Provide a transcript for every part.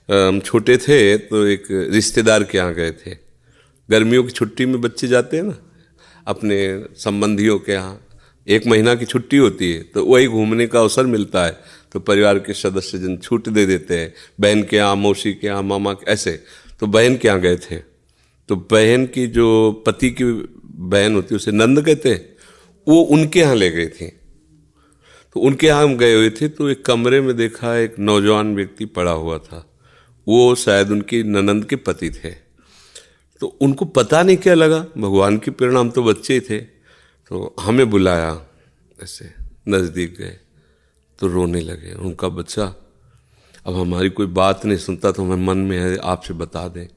हम छोटे थे तो एक रिश्तेदार के यहाँ गए थे। गर्मियों की छुट्टी में बच्चे जाते हैं ना अपने संबंधियों के यहाँ, 1 महीना की छुट्टी होती है तो वही घूमने का अवसर मिलता है, तो परिवार के सदस्य जन छूट दे देते हैं, बहन के यहाँ, मौसी के यहाँ, मामा के, ऐसे। तो बहन के यहाँ गए थे, तो बहन की जो पति की बहन होती है उसे नंद कहते हैं, वो उनके यहाँ ले गई थी। तो उनके यहाँ हम गए हुए थे तो एक कमरे में देखा एक नौजवान व्यक्ति पड़ा हुआ था, वो शायद उनकी ननंद के पति थे। तो उनको पता नहीं क्या लगा, भगवान की प्रेरणा, हम तो बच्चे ही थे, तो हमें बुलाया, ऐसे नज़दीक गए तो रोने लगे। उनका बच्चा अब हमारी कोई बात नहीं सुनता तो हमें मन में है आपसे बता दें,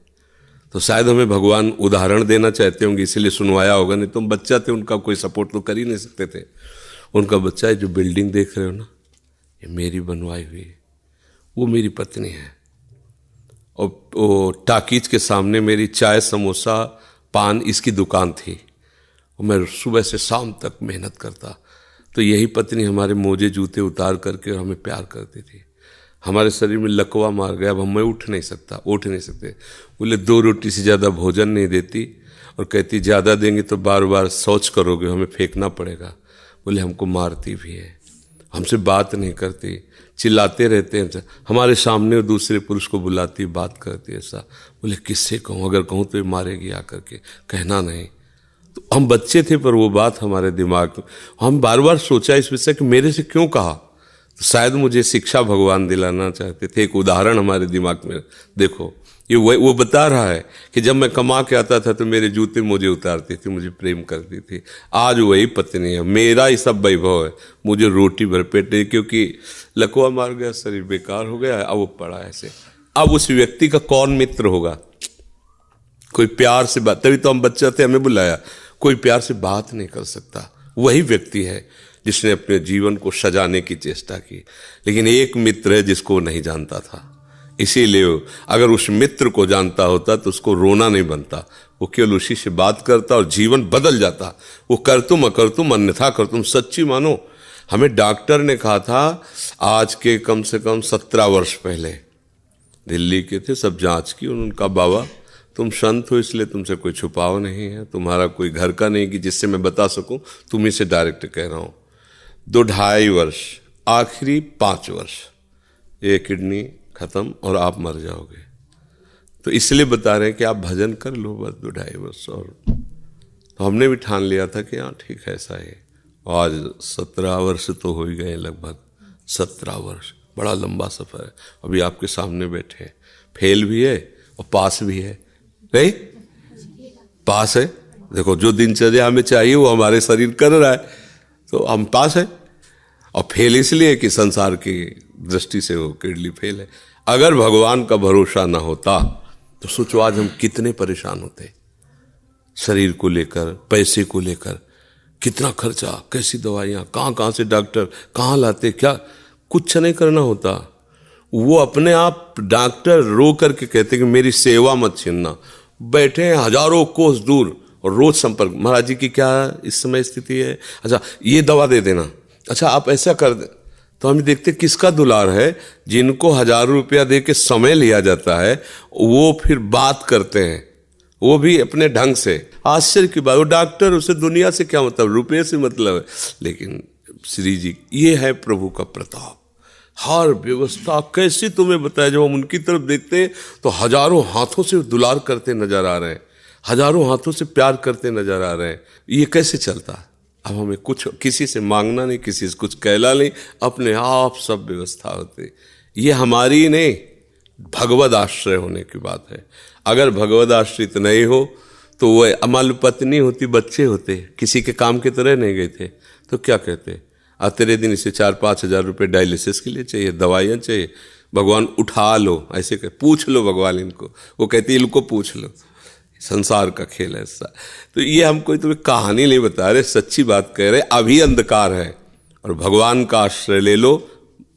तो शायद हमें भगवान उदाहरण देना चाहते होंगे इसलिए सुनवाया होगा, नहीं तो हम बच्चा थे, उनका कोई सपोर्ट तो कर ही नहीं सकते थे। उनका बच्चा है, जो बिल्डिंग देख रहे हो ना, ये मेरी बनवाई हुई है, वो मेरी पत्नी है, और वो टाकीज के सामने मेरी चाय समोसा पान इसकी दुकान थी, और मैं सुबह से शाम तक मेहनत करता। तो यही पत्नी हमारे मोजे जूते उतार करके और हमें प्यार करती थी। हमारे शरीर में लकवा मार गया, अब मैं उठ नहीं सकते। बोले 2 रोटी से ज़्यादा भोजन नहीं देती, और कहती ज़्यादा देंगे तो बार बार शौच करोगे, हमें फेंकना पड़ेगा। बोले हमको मारती भी है, हमसे बात नहीं करती, चिल्लाते रहते हैं, हमारे सामने और दूसरे पुरुष को बुलाती, बात करती ऐसा। बोले किससे कहूँ, अगर कहूँ तो ये मारेगी आकर के, कहना नहीं। तो हम बच्चे थे पर वो बात हमारे दिमाग में, हम बार बार सोचा इस विषय कि मेरे से क्यों कहा, तो शायद मुझे शिक्षा भगवान दिलाना चाहते थे। एक उदाहरण हमारे दिमाग में, देखो ये वो बता रहा है कि जब मैं कमा के आता था तो मेरे जूते मुझे उतारती थी, मुझे प्रेम करती थी। आज वही पत्नी है, मेरा ही सब वैभव है, मुझे रोटी भर पेट नहीं, क्योंकि लकवा मार गया, शरीर बेकार हो गया, अब वो पड़ा ऐसे। अब उस व्यक्ति का कौन मित्र होगा, कोई प्यार से बात, तभी तो हम बच्चे थे, हमें बुलाया, कोई प्यार से बात नहीं कर सकता। वही व्यक्ति है जिसने अपने जीवन को सजाने की चेष्टा की, लेकिन एक मित्र है जिसको वो नहीं जानता था। इसीलिए अगर उस मित्र को जानता होता तो उसको रोना नहीं बनता, वो केवल उसी से बात करता और जीवन बदल जाता। वो कर तुम अकर तुम अन्यथा कर तुम, सच्ची मानो। हमें डॉक्टर ने कहा था आज के कम से कम 17 वर्ष पहले, दिल्ली के थे, सब जांच की, उनका बाबा तुम संत हो इसलिए तुमसे कोई छुपाव नहीं है, तुम्हारा कोई घर का नहीं कि जिससे मैं बता सकूं, तुम्ही से डायरेक्ट कह रहा हूं। 2-2.5 वर्ष, आखिरी 5 वर्ष, ये किडनी खत्म और आप मर जाओगे। तो इसलिए बता रहे हैं कि आप भजन कर लो बस 2-2.5 वर्ष। और तो हमने भी ठान लिया था कि हाँ ठीक है ऐसा है। आज 17 वर्ष तो हो ही गए, लगभग 17 वर्ष, बड़ा लंबा सफर है। अभी आपके सामने बैठे हैं, फेल भी है और पास भी है, नहीं पास है। देखो जो दिनचर्या हमें चाहिए वो हमारे शरीर कर रहा है, तो हम पास है। और फेल इसलिए कि संसार की दृष्टि से वो किडनी फेल है। अगर भगवान का भरोसा ना होता तो सोचो आज हम कितने परेशान होते, शरीर को लेकर, पैसे को लेकर, कितना खर्चा, कैसी दवाइयाँ, कहाँ से डॉक्टर कहाँ लाते, क्या कुछ नहीं करना होता। वो अपने आप डॉक्टर रो करके कहते कि मेरी सेवा मत छीनना, बैठे हैं हजारों कोस दूर और रोज संपर्क, महाराज जी की क्या इस समय स्थिति है, अच्छा ये दवा दे देना, अच्छा आप ऐसा कर दे। तो हम देखते किसका दुलार है, जिनको 1000 रुपया दे के समय लिया जाता है वो फिर बात करते हैं, वो भी अपने ढंग से। आश्चर्य की बात, वो डॉक्टर, उसे दुनिया से क्या मतलब, रुपये से मतलब है। लेकिन श्री जी ये है प्रभु का प्रताप, हर व्यवस्था कैसी तुम्हें बताया। जब हम उनकी तरफ देखते हैं तो हजारों हाथों से दुलार करते नजर आ रहे हैं, हजारों हाथों से प्यार करते नजर आ रहे हैं। ये कैसे चलता है? अब हमें कुछ किसी से मांगना नहीं, किसी से कुछ कहला नहीं, अपने आप सब व्यवस्था होती। ये हमारी नहीं, भगवद आश्रय होने की बात है। अगर भगवद आश्रित नहीं हो तो वो अमल पत्नी होती, बच्चे होते, किसी के काम की तरह नहीं गए थे, तो क्या कहते, तेरे दिन इसे 4-5 हजार रुपये डायलिसिस के लिए चाहिए, दवाइयाँ चाहिए, भगवान उठा लो, ऐसे कह, पूछ लो भगवान इनको, वो कहती है इनको पूछ लो। संसार का खेल है ऐसा। तो ये हम कोई तुम्हें कहानी नहीं बता रहे, सच्ची बात कह रहे। अभी अंधकार है और भगवान का आश्रय ले लो,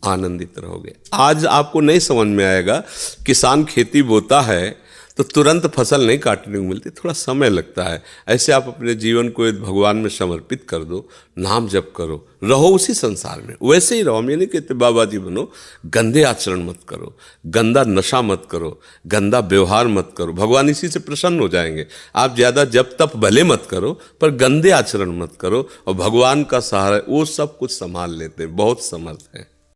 आनंदित रहोगे। आज आपको नहीं समझ में आएगा, किसान खेती बोता है तो तुरंत फसल नहीं काटने को मिलती, थोड़ा समय लगता है। ऐसे आप अपने जीवन को भगवान में समर्पित कर दो, नाम जप करो, रहो उसी संसार में, वैसे ही रहो। हम ये नहीं कहते बाबा जी बनो, गंदे आचरण मत करो, गंदा नशा मत करो, गंदा व्यवहार मत करो, भगवान इसी से प्रसन्न हो जाएंगे। आप ज़्यादा जब तप भले मत करो, पर गंदे आचरण मत करो, और भगवान का सहारा वो सब कुछ संभाल लेते हैं, बहुत समर्थ है।